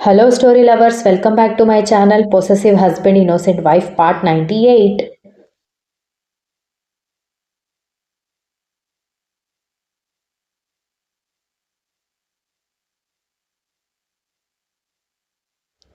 Hello, story lovers. Welcome back to my channel Possessive Husband, Innocent Wife, Part 98.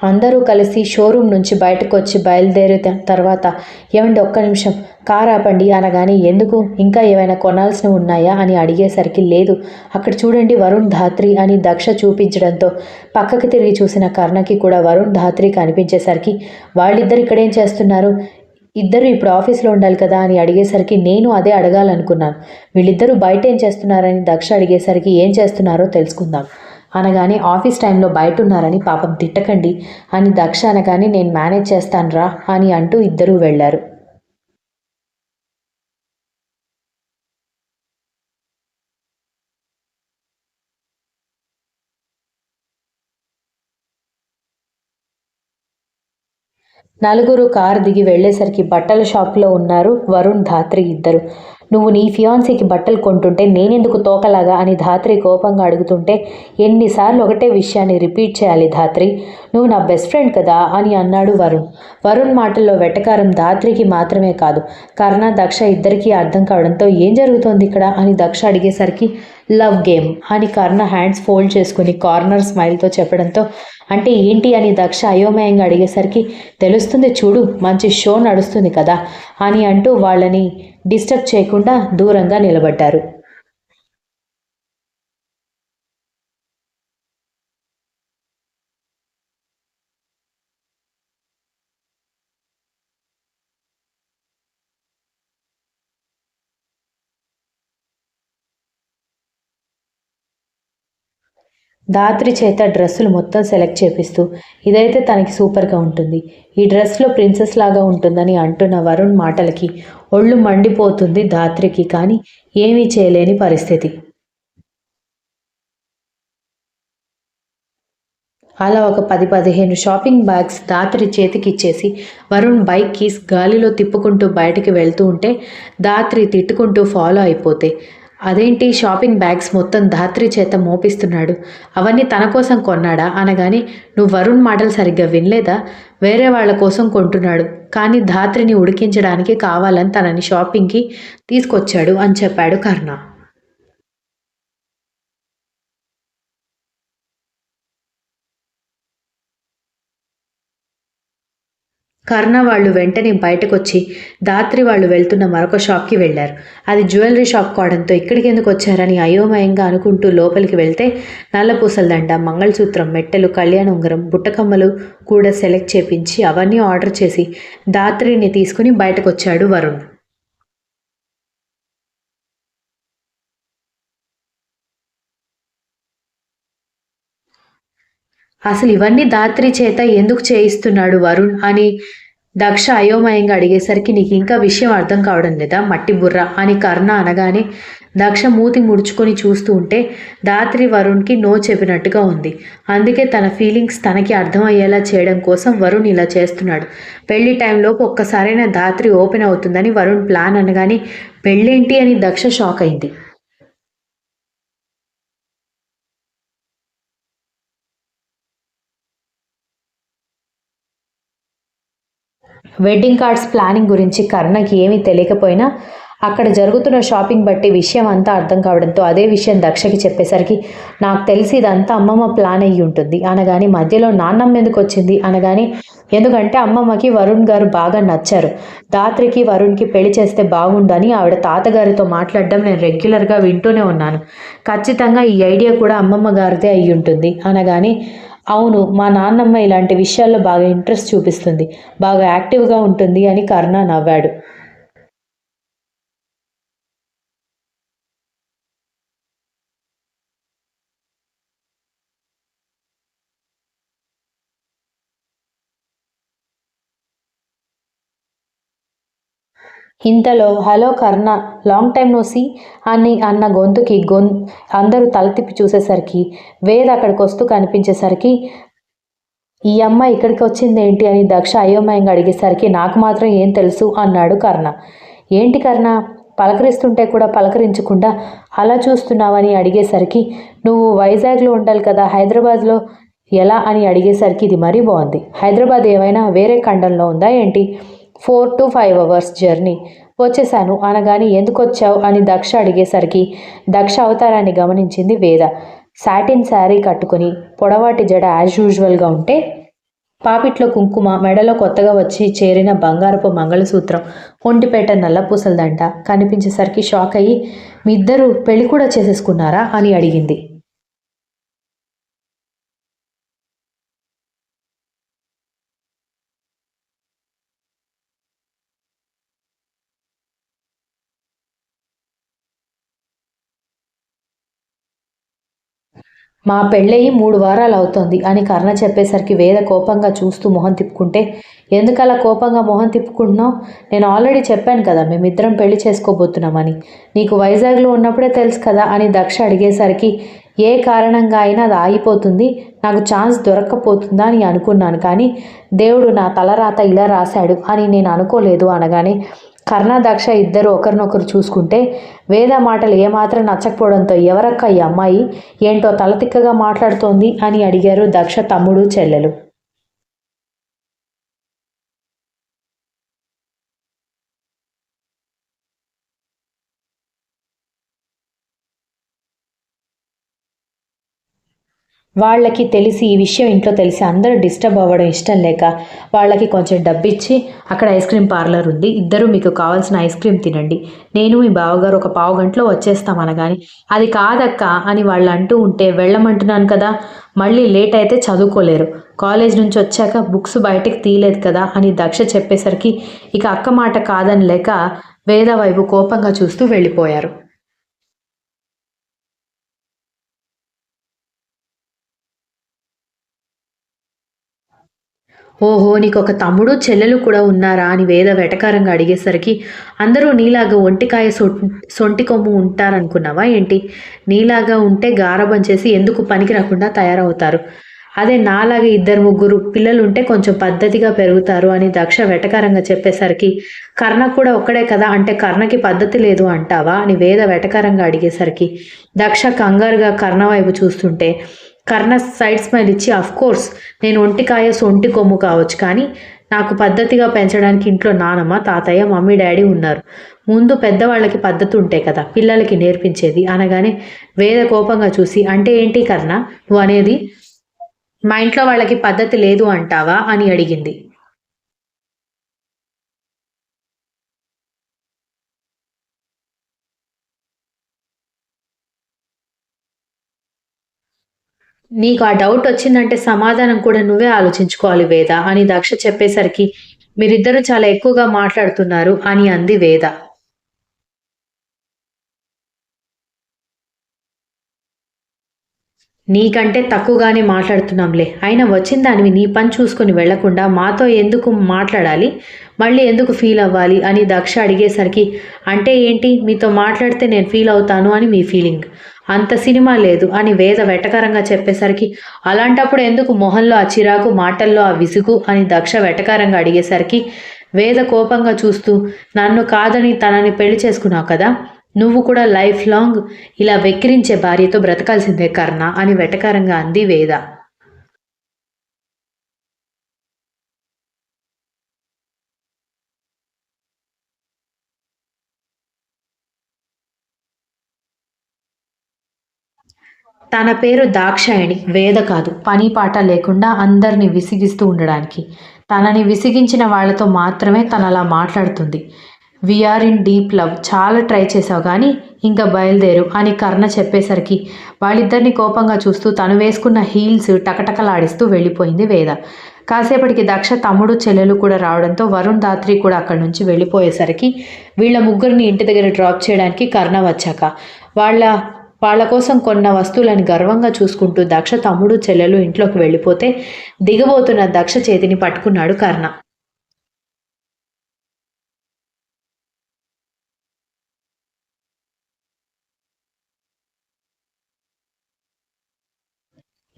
అందరూ కలిసి showroom నుంచి బయటకు వచ్చి బయలుదేరిన తర్వాత ఏమండి ఒక్క నిమిషం కార్ ఆపండి అనగానే ఎందుకు ఇంకా ఏమైనా కొనాల్సినవి ఉన్నాయా అని అడిగేసరికి లేదు అక్కడ చూడండి వరుణ్ ధాత్రి అని దక్ష చూపించడంతో పక్కకి తిరిగి చూసిన కర్ణకి కూడా వరుణ్ ధాత్రి కనిపించేసరికి వాళ్ళిద్దరు ఇక్కడేం చేస్తున్నారు ఇద్దరు ఇప్పుడు ఆఫీస్లో ఉండాలి కదా అని అడిగేసరికి నేను అదే అడగాలనుకున్నాను వీళ్ళిద్దరూ బయట ఏం చేస్తున్నారని దక్ష అడిగేసరికి ఏం చేస్తున్నారో తెలుసుకుందాం అనగానే ఆఫీస్ టైంలో బయట ఉన్నారని పాపం తిట్టకండి అని దక్ష అనగానే నేను మేనేజ్ చేస్తానురా అని అంటూ ఇద్దరూ వెళ్లారు. నలుగురు కారు దిగి వెళ్లేసరికి బట్టల షాప్లో ఉన్నారు వరుణ్ ధాత్రి ఇద్దరు. నువ్వు నీ ఫియాన్సీకి బట్టలు కొంటుంటే నేనెందుకు తోకలాగా అని ధాత్రి కోపంగా అడుగుతుంటే ఎన్నిసార్లు ఒకటే విషయాన్ని రిపీట్ చేయాలి ధాత్రి, నువ్వు నా బెస్ట్ ఫ్రెండ్ కదా అని అన్నాడు వరుణ్. వరుణ్ మాటల్లో వెటకారం ధాత్రికి మాత్రమే కాదు కర్ణ దక్ష ఇద్దరికీ అర్థం కావడంతో ఏం జరుగుతోంది ఇక్కడ అని దక్ష అడిగేసరికి లవ్ గేమ్ అని కర్ణ హ్యాండ్స్ ఫోల్డ్ చేసుకుని కార్నర్ స్మైల్తో చెప్పడంతో అంటే ఏంటి అని దక్ష అయోమయంగా అడిగేసరికి తెలుస్తుంది చూడు మంచి షో నడుస్తుంది కదా అని అంటూ వాళ్ళని డిస్టర్బ్ చేయకుండా దూరంగా నిలబడ్డారు. ధాత్రి చేత డ్రెస్సులు మొత్తం సెలెక్ట్ చేపిస్తూ ఇదైతే తనకి సూపర్గా ఉంటుంది, ఈ డ్రెస్లో ప్రిన్సెస్ లాగా ఉంటుందని అంటున్న వరుణ్ మాటలకి ఒళ్ళు మండిపోతుంది ధాత్రికి. కానీ ఏమీ చేయలేని పరిస్థితి. అలా ఒక 10-15 షాపింగ్ బ్యాగ్స్ ధాత్రి చేతికిచ్చేసి వరుణ్ బైక్ కీస్ గాలిలో తిప్పుకుంటూ బయటికి వెళ్తూ ఉంటే ధాత్రి తిట్టుకుంటూ ఫాలో అయిపోతే అదేంటి షాపింగ్ బ్యాగ్స్ మొత్తం ధాత్రి చేత మోపిస్తున్నాడు, అవన్నీ తన కోసం కొన్నాడా అనగానే నువ్వు వరుణ్ మాటలు సరిగ్గా వినలేదా, వేరే వాళ్ళ కోసం కొంటున్నాడు కానీ ధాత్రిని ఉడికించడానికి కావాలని తనని షాపింగ్కి తీసుకొచ్చాడు అని చెప్పాడు కర్ణ. కర్ణ వాళ్ళు వెంటనే బయటకొచ్చి ధాత్రి వాళ్ళు వెళ్తున్న మరొక షాప్కి వెళ్లారు. అది జ్యువెలరీ షాప్ కావడంతో ఇక్కడికి ఎందుకు వచ్చారని అయోమయంగా అనుకుంటూ లోపలికి వెళ్తే నల్లపూసల దండ, మంగళసూత్రం, మెట్టెలు, కళ్యాణ ఉంగరం, బుట్టకమ్మలు కూడా సెలెక్ట్ చేపించి అవన్నీ ఆర్డర్ చేసి ధాత్రిని తీసుకుని బయటకొచ్చాడు వరుణ్. అసలు ఇవన్నీ ధాత్రి చేత ఎందుకు చేయిస్తున్నాడు వరుణ్ అని దక్ష అయోమయంగా అడిగేసరికి నీకు ఇంకా విషయం అర్థం కావడం లేదా మట్టి బుర్ర అని కర్ణ అనగానే దక్ష మూతి ముడుచుకొని చూస్తూ ఉంటే ధాత్రి వరుణ్కి నో చెప్పినట్టుగా ఉంది. అందుకే తన ఫీలింగ్స్ తనకి అర్థమయ్యేలా చేయడం కోసం వరుణ్ ఇలా చేస్తున్నాడు. పెళ్లి టైంలోపు ఒక్కసారైనా ధాత్రి ఓపెన్ అవుతుందని వరుణ్ ప్లాన్ అనగానే పెళ్ళేంటి అని దక్ష షాక్ అయింది. వెడ్డింగ్ కార్డ్స్ ప్లానింగ్ గురించి కర్ణకి ఏమీ తెలియకపోయినా అక్కడ జరుగుతున్న షాపింగ్ బట్టి విషయం అంతా అర్థం కావడంతో అదే విషయం దక్షకి చెప్పేసరికి నాకు తెలిసి ఇదంతా అమ్మమ్మ ప్లాన్ అయ్యి ఉంటుంది అనగాని మధ్యలో నాన్నమ్మ ఎందుకు వచ్చింది అనగాని ఎందుకంటే అమ్మమ్మకి వరుణ్ గారు బాగా నచ్చారు, ధాత్రికి వరుణ్కి పెళ్లి చేస్తే బాగుండని ఆవిడ తాతగారితో మాట్లాడడం నేను రెగ్యులర్గా వింటూనే ఉన్నాను, ఖచ్చితంగా ఈ ఐడియా కూడా అమ్మమ్మ గారిదే అయ్యి ఉంటుంది అనగాని అవును మా నాన్నమ్మ ఇలాంటి విషయాల్లో బాగా ఇంట్రెస్ట్ చూపిస్తుంది, బాగా యాక్టివ్గా ఉంటుంది అని కర్ణ నవ్వాడు. ఇంతలో హలో కర్ణ, లాంగ్ టైం నో సీ అని అన్న గొంతుకి అందరూ తల తిప్పి చూసేసరికి వేద్ అక్కడికి వస్తూ కనిపించేసరికి ఈ అమ్మాయి ఇక్కడికి వచ్చిందేంటి అని దక్ష అయోమయంగా అడిగేసరికి నాకు మాత్రం ఏం తెలుసు అన్నాడు కర్ణ. ఏంటి కర్ణ పలకరిస్తుంటే కూడా పలకరించకుండా అలా చూస్తున్నావని అడిగేసరికి నువ్వు వైజాగ్లో ఉండాలి కదా, హైదరాబాద్లో ఎలా అని అడిగేసరికి ఇది మరీ బాగుంది. హైదరాబాద్ ఏమైనా వేరే ఖండంలో ఉందా ఏంటి? 4 to 5 hours జర్నీ. వచ్చేశాను అనగాని ఎందుకొచ్చావు అని దక్ష అడిగేసరికి దక్ష అవతారాన్ని గమనించింది వేద. సాటిన్ శారీ కట్టుకుని పొడవాటి జడ యాజ్ యూజువల్గా ఉంటే పాపిట్లో కుంకుమ, మెడలో కొత్తగా వచ్చి చేరిన బంగారపు మంగళసూత్రం, ఒంటిపేట నల్లపూసలదంట కనిపించేసరికి షాక్ అయ్యి మీ ఇద్దరు పెళ్లి కూడా చేసేసుకున్నారా అని అడిగింది. మా పెళ్ళయి 3 వారాలు అవుతోంది అని కర్ణ చెప్పేసరికి వేద కోపంగా చూస్తూ మొహం తిప్పుకుంటే ఎందుకలా కోపంగా మొహం తిప్పుకుంటున్నావు? నేను ఆల్రెడీ చెప్పాను కదా మేమిద్దరం పెళ్లి చేసుకోబోతున్నామని. నీకు వైజాగ్లో ఉన్నప్పుడే తెలుసు కదా అని దక్ష అడిగేసరికి ఏ కారణంగా అయినా అది ఆగిపోతుంది, నాకు ఛాన్స్ దొరక్కపోతుందా అని అనుకున్నాను, కానీ దేవుడు నా తలరాత ఇలా రాశాడు అని నేను అనుకోలేదు అనగానే కర్ణ దక్ష ఇద్దరు ఒకరినొకరు చూసుకుంటే వేద మాటలు ఏమాత్రం నచ్చకపోవడంతో ఎవరక్క ఈ అమ్మాయి, ఏంటో తలతిక్కగా మాట్లాడుతోంది అని అడిగారు దక్ష తమ్ముడు చెల్లెలు. వాళ్ళకి తెలిసి ఈ విషయం ఇంట్లో తెలిసి అందరూ డిస్టర్బ్ అవ్వడం ఇష్టం లేక వాళ్ళకి కొంచెం డబ్బిచ్చి అక్కడ ఐస్ క్రీమ్ పార్లర్ ఉంది, ఇద్దరు మీకు కావాల్సిన ఐస్ క్రీమ్ తినండి, నేను మీ బావగారు ఒక పావు గంటలో వచ్చేస్తామనగాని అది కాదక్క అని వాళ్ళు అంటూ ఉంటే వెళ్ళమంటున్నాను కదా, మళ్ళీ లేట్ అయితే చదువుకోలేరు, కాలేజ్ నుంచి వచ్చాక బుక్స్ బయటికి తీయలేదు కదా అని దక్ష చెప్పేసరికి ఇక అక్క మాట కాదని లేక వేద వైపు కోపంగా చూస్తూ వెళ్ళిపోయారు. ఓహో! నీకొక తమ్ముడు, చెల్లెలు కూడా ఉన్నారా అని వేద వెటకారంగా అడిగేసరికి అందరూ నీలాగా ఒంటికాయ సొంటి కొమ్ము ఉంటారనుకున్నావా ఏంటి? నీలాగా ఉంటే గారాబం చేసి ఎందుకు పనికి రాకుండా తయారవుతారు. అదే నాలాగా ఇద్దరు ముగ్గురు పిల్లలుంటే కొంచెం పద్ధతిగా పెరుగుతారు అని దక్ష వెటకారంగా చెప్పేసరికి కర్ణ కూడా ఒక్కడే కదా అంటే కర్ణకి పద్ధతి లేదు అంటావా అని వేద వెటకారంగా అడిగేసరికి దక్ష కంగారుగా కర్ణ వైపు చూస్తుంటే కర్ణ సైడ్ స్మైల్ ఇచ్చి కోర్స్ నేను ఒంటికాయ సొంటి కొమ్ము కావచ్చు, కానీ నాకు పద్ధతిగా పెంచడానికి ఇంట్లో నానమ్మ, తాతయ్య, మమ్మీ, డాడీ ఉన్నారు. ముందు పెద్దవాళ్ళకి పద్ధతి ఉంటే కదా పిల్లలకి నేర్పించేది అనగానే వేద కోపంగా చూసి అంటే ఏంటి కర్ణ నువ్వు అనేది? మా ఇంట్లో వాళ్ళకి పద్ధతి లేదు అంటావా అని అడిగింది. నీకు ఆ డౌట్ వచ్చిందంటే సమాధానం కూడా నువ్వే ఆలోచించుకోవాలి వేద అని దక్ష చెప్పేసరికి మీరిద్దరూ చాలా ఎక్కువగా మాట్లాడుతున్నారు అని అంది వేద. నీకంటే తక్కువగానే మాట్లాడుతున్నాంలే, అయినా వచ్చిన దానివి నీ పని చూసుకుని వెళ్లకుండా మాతో ఎందుకు మాట్లాడాలి, మళ్ళీ ఎందుకు ఫీల్ అవ్వాలి అని దక్ష అడిగేసరికి అంటే ఏంటి మీతో మాట్లాడితే నేను ఫీల్ అవుతాను అని మీ ఫీలింగ్, అంత సినిమా లేదు అని వేద వెటకారంగా చెప్పేసరికి అలాంటప్పుడు ఎందుకు మొహంలో ఆ చిరాకు, మాటల్లో ఆ విసుగు అని దక్ష వెటకారంగా అడిగేసరికి వేద కోపంగా చూస్తూ నన్ను కాదని తనని పెళ్లి చేసుకున్నావు కదా, నువ్వు కూడా లైఫ్ లాంగ్ ఇలా వెక్కిరించే భార్యతో బ్రతకాల్సిందే కర్ణ అని వెటకారంగా అంది వేద. తన పేరు దాక్షాయణి, వేద కాదు. పని పాట లేకుండా అందరిని విసిగిస్తూ ఉండడానికి. తనని విసిగించిన వాళ్లతో మాత్రమే తనలా మాట్లాడుతుంది. వీఆర్ ఇన్ డీప్ లవ్, చాలా ట్రై చేసావు కానీ ఇంకా బయలుదేరు అని కర్ణ చెప్పేసరికి వాళ్ళిద్దరిని కోపంగా చూస్తూ తను వేసుకున్న హీల్స్ టకటకలాడిస్తూ వెళ్ళిపోయింది వేద. కాసేపటికి దక్ష తమ్ముడు చెల్లెలు కూడా రావడంతో వరుణ్ దాత్రి కూడా అక్కడి నుంచి వెళ్ళిపోయేసరికి వీళ్ళ ముగ్గురిని ఇంటి దగ్గర డ్రాప్ చేయడానికి కర్ణ వచ్చాక వాళ్ళ వాళ్ళ కోసం కొన్న వస్తువులను గర్వంగా చూసుకుంటూ దక్ష తమ్ముడు చెల్లెలు ఇంట్లోకి వెళ్ళిపోతే దిగబోతున్న దక్ష చేతిని పట్టుకున్నాడు కర్ణ.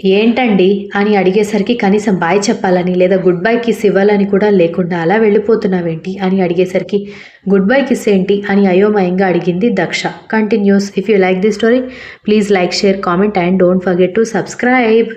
ఏంటండి అని అడిగేసరికి కనీసం బాయ్ చెప్పాలని లేదా గుడ్ బై కిస్ ఇవ్వాలని కూడా లేకుండా అలా వెళ్ళిపోతున్నావేంటి అని అడిగేసరికి గుడ్ బై కిస్ ఏంటి అని అయోమయంగా అడిగింది Daksha. Continuous. If you like this story please like, share, comment and don't forget to subscribe.